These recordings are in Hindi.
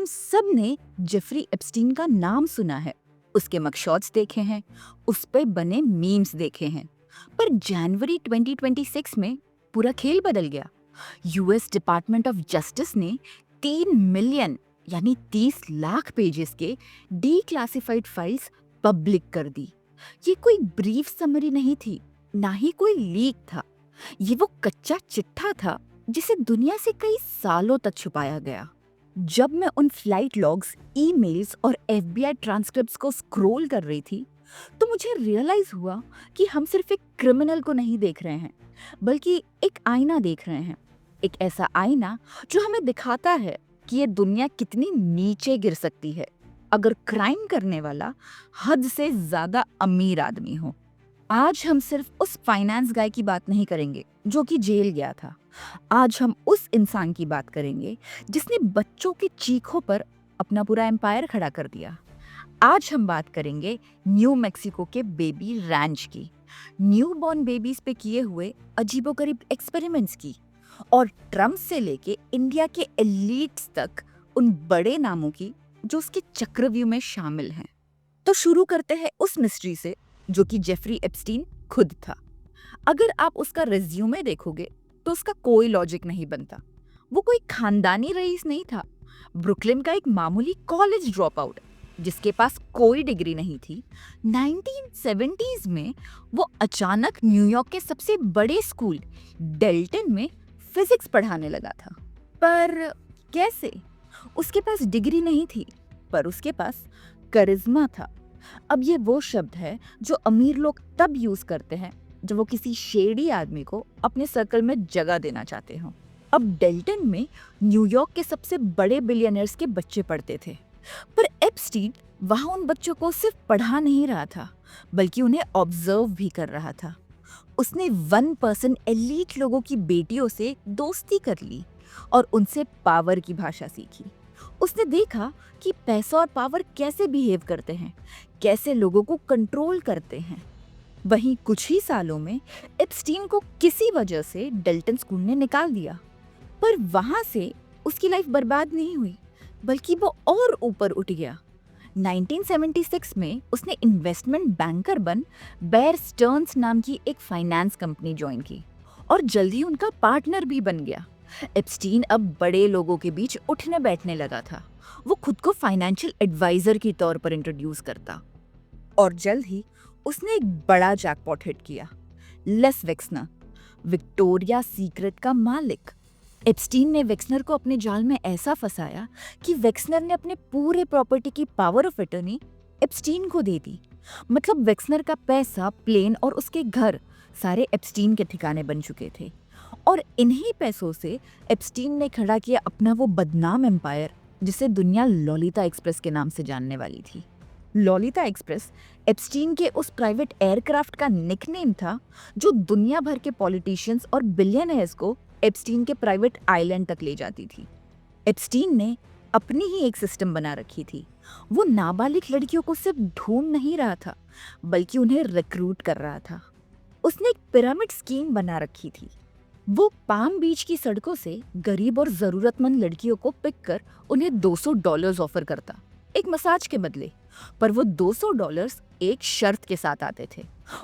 सब ने जेफरी एप्स्टीन का नाम सुना है, उसके मगशॉट्स देखे हैं, उस पे बने मीम्स देखे हैं। पर जनवरी 2026 में पूरा खेल बदल गया। यूएस डिपार्टमेंट ऑफ जस्टिस ने 3 मिलियन यानी 30 लाख पेजेस के डीक्लासिफाइड फाइल्स पब्लिक कर दी। ये कोई ब्रीफ समरी नहीं थी, ना ही कोई लीक था। ये वो कच्चा चिट्ठा था जिसे दुनिया से कई सालों तक छुपाया गया। जब मैं उन फ्लाइट लॉग्स, ईमेल्स और एफबीआई ट्रांसक्रिप्ट्स को स्क्रॉल कर रही थी, तो मुझे रियलाइज हुआ कि हम सिर्फ एक क्रिमिनल को नहीं देख रहे हैं, बल्कि एक आईना देख रहे हैं। एक ऐसा आईना जो हमें दिखाता है कि ये दुनिया कितनी नीचे गिर सकती है अगर क्राइम करने वाला हद से ज्यादा अमीर आदमी हो। आज हम सिर्फ उस फाइनेंस गाय की बात नहीं करेंगे जो कि जेल गया था। आज हम उस इंसान की बात करेंगे जिसने बच्चों की चीखों पर अपना पूरा एम्पायर खड़ा कर दिया। आज हम बात करेंगे न्यू मैक्सिको के बेबी रैंच की, न्यू बॉर्न बेबीज पे किए हुए अजीबोगरीब एक्सपेरिमेंट्स की, और ट्रम्प से लेके इंडिया के एलीट्स तक उन बड़े नामों की जो उसके चक्रव्यूह में शामिल हैं। तो शुरू करते हैं उस मिस्ट्री से जो कि जेफरी एप्स्टीन खुद था। अगर आप उसका रिज्यूमे देखोगे तो उसका कोई लॉजिक नहीं बनता। वो कोई खानदानी रईस नहीं था, ब्रुकलिन का एक मामूली कॉलेज ड्रॉप आउट जिसके पास कोई डिग्री नहीं थी। 1970s में वो अचानक न्यूयॉर्क के सबसे बड़े स्कूल डेल्टन में फिजिक्स पढ़ाने लगा था। पर कैसे? उसके पास डिग्री नहीं थी, पर उसके पास करिश्मा था। अब ये वो शब्द है जो अमीर लोग तब यूज करते हैं जब वो किसी शेडी आदमी को अपने सर्कल में जगह देना चाहते हो। अब डेल्टन में न्यूयॉर्क के सबसे बड़े बिलियनर्स के बच्चे पढ़ते थे, पर एप्स्टीन वहां उन बच्चों को सिर्फ पढ़ा नहीं रहा था, बल्कि उन्हें ऑब्जर्व भी कर रहा था। उसने 1% एलीट लोगों की बेटियों से दोस्ती कर ली और उनसे पावर की भाषा सीखी। उसने देखा कि पैसा और पावर कैसे बिहेव करते हैं, कैसे लोगों को कंट्रोल करते हैं। वहीं कुछ ही सालों में एप्स्टीन को किसी वजह से डेल्टन स्कूल ने निकाल दिया, पर वहां से उसकी लाइफ बर्बाद नहीं हुई, बल्कि वो और ऊपर उठ गया। 1976 में उसने इन्वेस्टमेंट बैंकर बन बेयर स्टर्न्स नाम की एक फाइनेंस कंपनी ज्वाइन की और जल्द ही उनका पार्टनर भी बन गया। एप्स्टीन अब बड़े लोगों के बीच उठने बैठने लगा था। वो खुद को फाइनेंशियल एडवाइजर के तौर पर इंट्रोड्यूस करता और जल्द ही उसने एक बड़ा जैकपॉट हिट किया। लेस वेक्सनर, विक्टोरिया सीक्रेट का मालिक। एप्स्टीन ने वेक्सनर को अपने जाल में ऐसा फंसाया कि वेक्सनर ने अपने पूरे प्रॉपर्टी की पावर ऑफ अटर्नी एप्स्टीन को दे दी। मतलब वेक्सनर का पैसा, प्लेन और उसके घर सारे एप्स्टीन के ठिकाने बन चुके थे। और इन्हीं पैसों से एप्स्टीन ने खड़ा किया अपना वो बदनाम एम्पायर जिसे दुनिया लॉलिता एक्सप्रेस के नाम से जानने वाली थी। लॉलिता एक्सप्रेस एप्स्टीन के उस प्राइवेट एयरक्राफ्ट का निकनेम था जो दुनिया भर के पॉलिटिशियंस और बिलियनर्स को एप्स्टीन के प्राइवेट आइलैंड तक ले जाती थी। एप्स्टीन ने अपनी ही एक सिस्टम बना रखी थी। वो नाबालिग लड़कियों को सिर्फ ढूंढ नहीं रहा था, बल्कि उन्हें रिक्रूट कर रहा था। उसने एक पिरामिड स्कीम बना रखी थी। वो पाम बीच की सड़कों से गरीब और जरूरतमंद लड़कियों को पिक कर उन्हें $200 ऑफर करता, एक मसाज के बदले। पर वो $200 एक शर्त के साथ आते थे।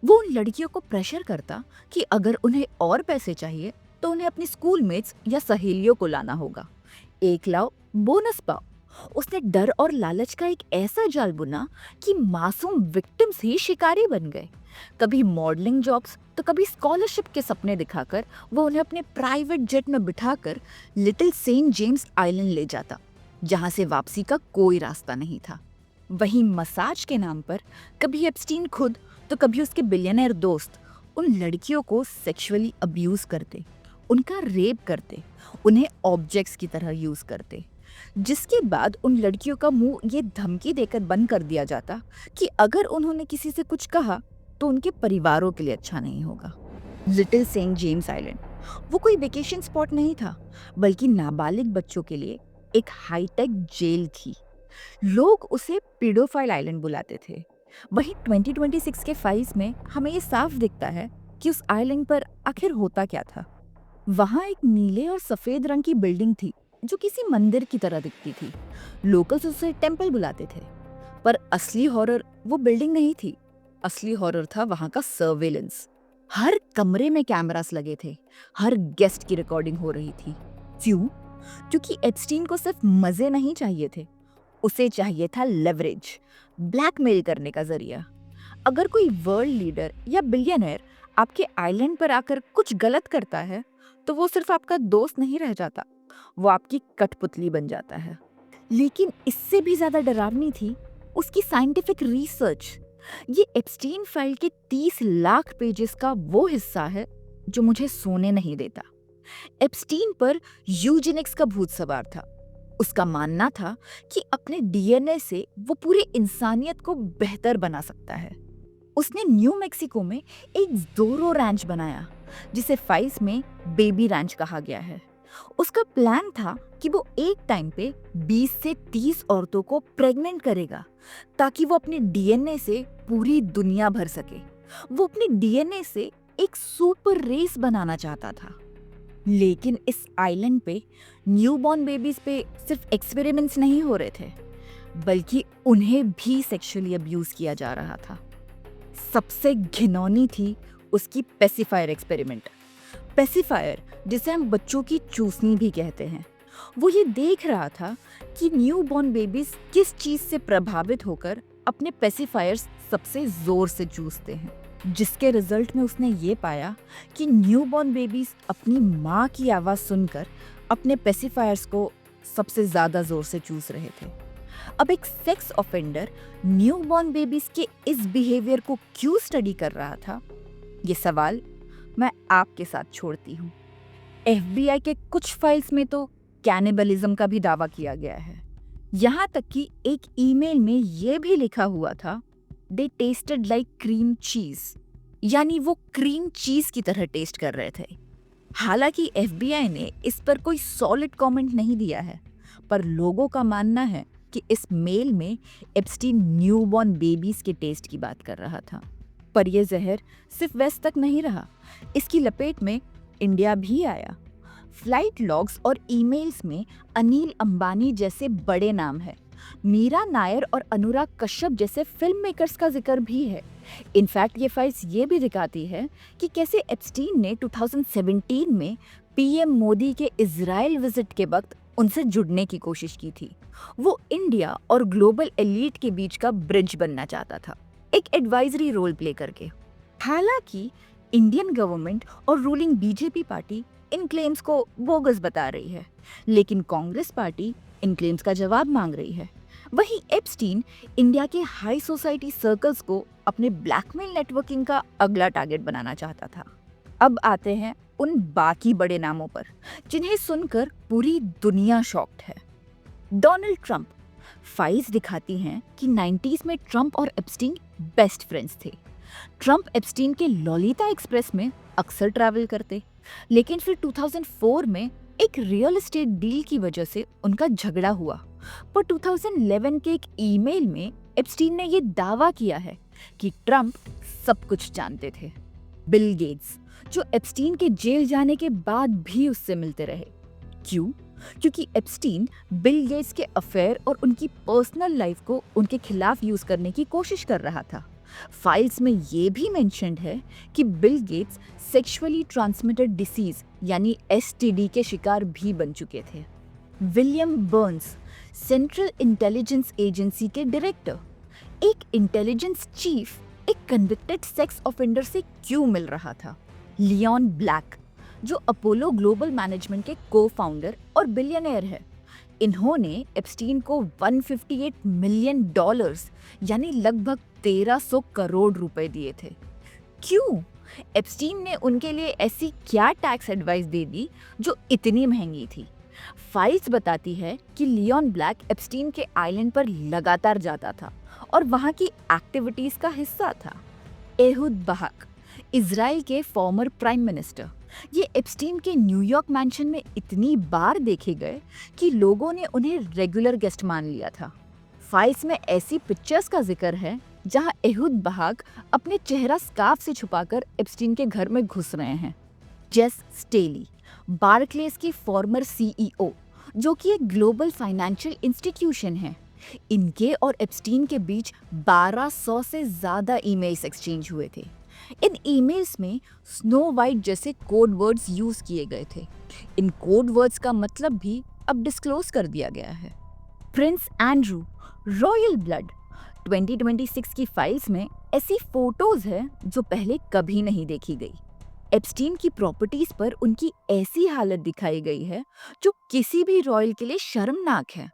वो उन लड़कियों को प्रेशर करता कि अगर उन्हें और पैसे चाहिए तो उन्हें अपनी स्कूलमेट्स या सहेलियों को लाना होगा। एक लाओ बोनस पाओ। उसने डर और लालच का एक ऐसा जाल बुना कि मासूम विक्टिम्स ही शिकारी बन गए। कभी मॉडलिंग जॉब्स तो कभी स्कॉलरशिप के सपने दिखाकर वो उन्हें अपने प्राइवेट जेट में बिठाकर लिटिल सेंट जेम्स आइलैंड ले जाता, जहां से वापसी का कोई रास्ता नहीं था। वहीं मसाज के नाम पर कभी एप्स्टीन खुद तो कभी उसके बिलियनर दोस्त उन लड़कियों को सेक्सुअली अब्यूज करते, उनका रेप करते, उन्हें ऑब्जेक्ट्स की तरह यूज करते, जिसके बाद उन लड़कियों का मुंह ये धमकी देकर बंद कर दिया जाता कि अगर उन्होंने किसी से कुछ कहा तो उनके परिवारों के लिए अच्छा नहीं होगा। लिटिल सेंट जेम्स आइलैंड वो कोई वेकेशन स्पॉट नहीं था, बल्कि नाबालिग बच्चों के लिए एक हाईटेक जेल थी। लोग उसे पीडोफाइल आइलैंड बुलाते थे। वहीं 2026 के फाइल्स में हमें ये साफ दिखता है कि उस आइलैंड पर आखिर होता क्या था। वहां एक नीले और सफेद रंग की बिल्डिंग थी जो किसी मंदिर की तरह दिखती थी। लोकल्स उसे टेम्पल बुलाते थे। पर असली हॉरर वो बिल्डिंग नहीं थी। असली हॉरर था वहां का सर्वेलेंस। हर कमरे में कैमरास लगे थे, हर गेस्ट की रिकॉर्डिंग हो रही थी। क्यों? क्योंकि एप्स्टीन को सिर्फ मजे नहीं चाहिए थे, उसे चाहिए था लेवरेज, ब्लैकमेल करने का जरिया। अगर कोई वर्ल्ड लीडर या बिलियनर आपके आइलैंड पर आकर कुछ गलत करता है, तो वो सिर्फ आपका दोस्त नहीं रह जाता, वो आपकी कठपुतली बन जाता है। लेकिन इससे भी ज्यादा डरावनी थी उसकी साइंटिफिक रिसर्च। ये एप्स्टीन फाइल के 30 लाख पेजेस का वो हिस्सा है जो मुझे सोने नहीं देता। एप्स्टीन पर यूजेनिक्स का भूत सवार था। उसका मानना था कि अपने डीएनए से वो पूरी इंसानियत को बेहतर बना सकता है। उसने न्यू मैक्सिको में एक ज़ोरो रैंच बनाया, जिसे फाइल्स में बेबी रैंच कहा गया है। उसका प्लान था कि वो एक टाइम पे 20 से 30 औरतों को प्रेग्नेंट करेगा, ताकि वो अपने डीएनए से पूरी दुनिया भर सके। वो अपने डीएनए से एक सुपर रेस बनाना चाहता था। लेकिन इस आइलैंड पे न्यूबॉर्न बेबीज पे सिर्फ एक्सपेरिमेंट्स नहीं हो रहे थे, बल्कि उन्हें भी सेक्सुअली अब्यूज किया जा रहा था। सबसे घिनौनी थी उसकी पेसिफायर एक्सपेरिमेंट। पेसिफायर, जिसे हम बच्चों की चूसनी भी कहते हैं, वो ये देख रहा था कि न्यूबॉर्न बेबीज किस चीज से प्रभावित होकर अपने पेसिफायर्स सबसे जोर से चूसते हैं। जिसके रिजल्ट में उसने ये पाया कि न्यूबॉर्न बेबीज अपनी माँ की आवाज़ सुनकर अपने पेसिफायर्स को सबसे ज़्यादा जोर से चूस रहे थे। अब एक सेक्स ऑफेंडर न्यूबॉर्न बेबीज के इस बिहेवियर को क्यों स्टडी कर रहा था, ये सवाल मैं आपके साथ छोड़ती हूँ। एफबीआई के कुछ फाइल्स में तो कैनिबलिज्म का भी दावा किया गया है। यहाँ तक कि एक ईमेल में ये भी लिखा हुआ था, दे टेस्टेड लाइक क्रीम चीज, यानी वो क्रीम चीज की तरह टेस्ट कर रहे थे। हालांकि एफबीआई ने इस पर कोई सॉलिड कमेंट नहीं दिया है, पर लोगों का मानना है कि इस मेल में एप्स्टीन न्यूबॉर्न बेबीज के टेस्ट की बात कर रहा था। पर यह जहर सिर्फ वेस्ट तक नहीं रहा, इसकी लपेट में इंडिया भी आया। फ्लाइट लॉग्स और ईमेल्स में अनिल अंबानी जैसे बड़े नाम हैं। मीरा नायर और अनुराग कश्यप जैसे फिल्म मेकर्स का जिक्र भी है। इनफैक्ट ये फाइल्स ये भी दिखाती है कि कैसे एप्स्टीन ने 2017 में पीएम मोदी के इजराइल विजिट के वक्त उनसे जुड़ने की कोशिश की थी। वो इंडिया और ग्लोबल एलीट के बीच का ब्रिज बनना चाहता था, एक एडवाइजरी रोल प्ले करके। हालांकि इंडियन गवर्नमेंट और रूलिंग बीजेपी पार्टी इन क्लेम्स को बोगस बता रही है, लेकिन कांग्रेस पार्टी इन क्लेम्स का जवाब मांग रही है। वहीं एप्स्टीन इंडिया के हाई सोसाइटी सर्कल्स को अपने ब्लैकमेल नेटवर्किंग का अगला टारगेट बनाना चाहता था। अब आते हैं उन बाकी बड़े नामों पर जिन्हें सुनकर पूरी दुनिया शॉक्ड है। Donald Trump. फाइल्स दिखाती हैं कि 90s में ट्रंप और एप्स्टीन बेस्ट फ्रेंड्स थे। ट्रंप एप्स्टीन के लॉलिता एक्सप्रेस में अक्सर ट्रैवल करते, लेकिन फिर 2004 में एक रियल एस्टेट डील की वजह से उनका झगड़ा हुआ। पर 2011 के एक ईमेल में एप्स्टीन ने ये दावा किया है कि ट्रंप सब कुछ जानते थे। बिल गेट्स, जो एप्स्टीन के जेल जाने के बाद भी उससे मिलते रहे। क्यों? क्योंकि एप्स्टीन बिल गेट्स के अफेयर और उनकी पर्सनल लाइफ को उनके खिलाफ यूज करने की कोशिश कर रहा था। फाइल्स में ये भी मेंशन्ड है कि Bill Gates sexually transmitted disease यानी एसटीडी के शिकार भी बन चुके थे। William Burns, central intelligence agency के डायरेक्टर, एक इंटेलिजेंस चीफ एक कन्विक्टेड सेक्स ऑफेंडर से क्यों मिल रहा था? लियोन ब्लैक, जो अपोलो ग्लोबल मैनेजमेंट के को-फाउंडर और बिलियनर है, इन्होंने एप्स्टीन को $158 मिलियन यानी लगभग 1300 करोड़ रुपए दिए थे। क्यों? एप्स्टीन ने उनके लिए ऐसी क्या टैक्स एडवाइस दे दी जो इतनी महंगी थी? फाइल्स बताती है कि लियोन ब्लैक एप्स्टीन के आइलैंड पर लगातार जाता था और वहां की एक्टिविटीज का हिस्सा था। एहुद बहाक, इजराइल के फॉर्मर प्राइम मिनिस्टर, ये एप्स्टीन के न्यूयॉर्क मैंशन में इतनी बार देखे गए कि लोगों ने उन्हें रेगुलर गेस्ट मान लिया था। फाइल्स में ऐसी पिक्चर्स का जिक्र है जहां एहुद बहाक अपने चेहरा स्कार्फ से छुपाकर एप्स्टीन के घर में घुस रहे हैं। जेस स्टेली, बार्क्लेज की फॉर्मर सीईओ, जो कि एक ग्लोबल फाइनेंशियल इंस्टीट्यूशन है। इनके और एप्स्टीन के बीच 1200 से ज़्यादा ईमेल्स एक्सचेंज हुए थे। इन ईमेल्स में स्नो वाइट जैसे कोड वर्ड्स यूज़ किए गए थे। इन कोड वर्ड्स का मतलब भी अब डिस्क्लोज कर दिया गया है। प्रिंस एंड्रू, रॉयल ब्लड, 2026 की फाइल्स में ऐसी फोटोज हैं जो पहले कभी नहीं देखी गई। एप्स्टीन की प्रॉपर्टीज पर उनकी ऐसी हालत दिखाई गई है जो किसी भी रॉयल के लिए शर्मनाक है।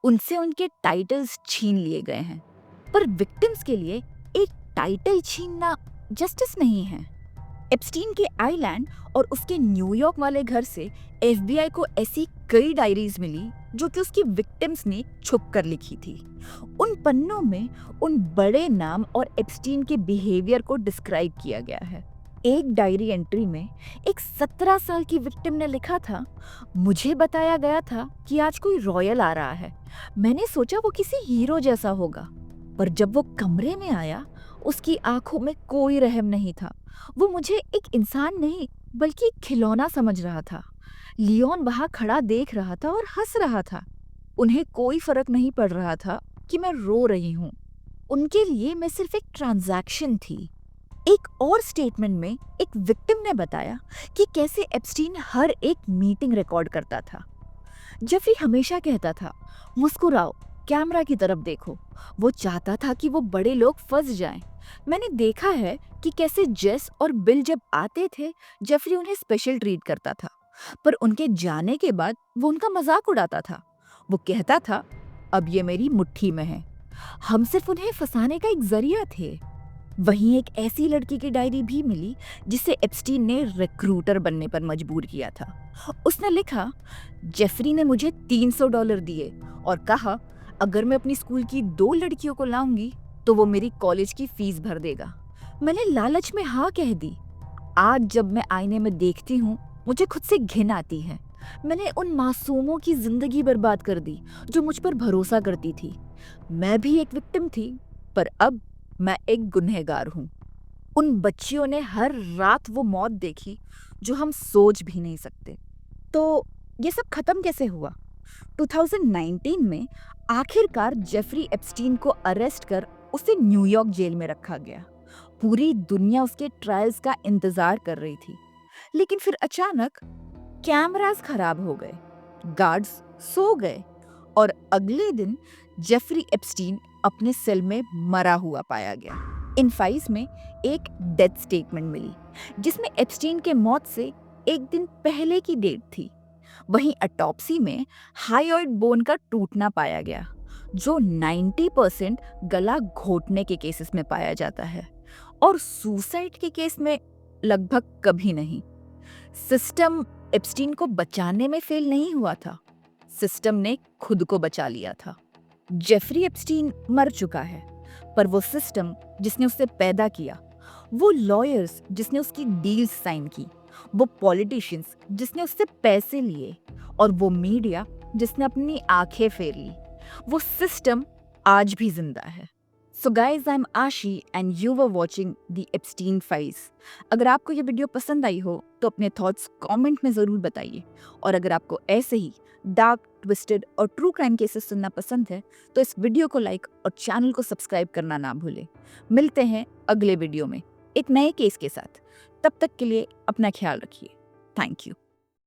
उनसे उनके टाइटल्स छीन लिए गए हैं। पर विक्टिम्स के लिए एक टाइटल छीनना जस्टिस नहीं है। एप्स्टीन के आइलैंड और उसके न्यूयॉर्क वाले घर से एफबीआई को ऐसी कई डायरीज मिली जो कि उसकी विक्टिम्स ने छुप कर लिखी थी। उन पन्नों में उन बड़े नाम और एप्स्टीन के बिहेवियर को डिस्क्राइब किया गया है। एक डायरी एंट्री में एक 17 साल की विक्टिम ने लिखा था, मुझे बताया गया था कि आज कोई रॉयल आ रहा है। मैंने सोचा वो किसी हीरो जैसा होगा, पर जब वो कमरे में आया उसकी आंखों में कोई रहम नहीं था। वो मुझे एक इंसान नहीं बल्कि एक खिलौना समझ रहा था। लियोन वहां खड़ा देख रहा था और हंस रहा था। उन्हें कोई फर्क नहीं पड़ रहा था कि मैं रो रही हूँ। उनके लिए मैं सिर्फ एक ट्रांजैक्शन थी। एक और स्टेटमेंट में एक विक्टिम ने बताया कि कैसे एप्स्टीन हर एक मीटिंग रिकॉर्ड करता था। जेफरी हमेशा कहता था, मुस्कुराओ, कैमरा की तरफ देखो। वो चाहता था कि वो बड़े लोग फंस जाएं। मैंने देखा है कि कैसे जेस और बिल जब आते थे, जेफरी उन्हें स्पेशल ट्रीट करता था, पर उनके जाने के बाद वो उनका मजाक उड़ाता था। वो कहता था, अब ये मेरी मुट्ठी में है। हम सिर्फ उन्हें फंसाने का एक जरिया थे। वहीं एक ऐसी लड़की की डायरी भी मिली जिसे एप्स्टीन ने रिक्रूटर बनने पर मजबूर किया था। उसने लिखा, जेफरी ने मुझे $300 दिए और कहा अगर मैं अपनी स्कूल की 2 लड़कियों को लाऊंगी तो वो मेरी कॉलेज की फीस भर देगा। मैंने लालच में हाँ कह दी। आज जब मैं आईने में देखती हूँ मुझे खुद से घिन आती है। मैंने उन मासूमों की जिंदगी बर्बाद कर दी जो मुझ पर भरोसा करती थी। मैं भी एक विक्टिम थी, पर अब मैं एक गुनहगार हूँ। उन बच्चियों ने हर रात वो मौत देखी जो हम सोच भी नहीं सकते। तो ये सब खत्म कैसे हुआ? 2019 में आखिरकार जेफरी एप्स्टीन को अरेस्ट कर उसे न्यूयॉर्क जेल में रखा गया। पूरी दुनिया उसके ट्रायल्स का इंतजार कर रही थी। लेकिन फिर अचानक कैमरास खराब हो गए, गार्ड्स सो गए और अगले दिन जेफरी एप्स्टीन अपने सेल में मरा हुआ पाया गया। इन फाइल्स में एक डेथ स्टेटमेंट मिली जिसमें एप्स्टीन के मौत से एक दिन पहले की डेट थी। वहीं ऑटोप्सी में हायोइड बोन का टूटना पाया गया जो 90% गला घोटने के केसेस में पाया जाता है और सुसाइड के केस में लगभग कभी नहीं। सिस्टम एप्स्टीन को बचाने में फेल नहीं हुआ था, सिस्टम ने खुद को बचा लिया था। जेफरी एप्स्टीन मर चुका है, पर वो सिस्टम जिसने उसे पैदा किया, वो लॉयर्स जिसने उसकी डील्स साइन की, वो पॉलिटिशियंस जिसने उससे पैसे लिए और वो मीडिया जिसने अपनी आंखें फेर ली, वो सिस्टम आज भी जिंदा है। सो गाइज, आई एम आशी and you were watching the Epstein files. अगर आपको ये वीडियो पसंद आई हो तो अपने थॉट्स कमेंट में ज़रूर बताइए, और अगर आपको ऐसे ही डार्क, ट्विस्टेड और ट्रू क्राइम केसेस सुनना पसंद है तो इस वीडियो को लाइक और चैनल को सब्सक्राइब करना ना भूलें। मिलते हैं अगले वीडियो में एक नए केस के साथ। तब तक के लिए अपना ख्याल रखिए। Thank you.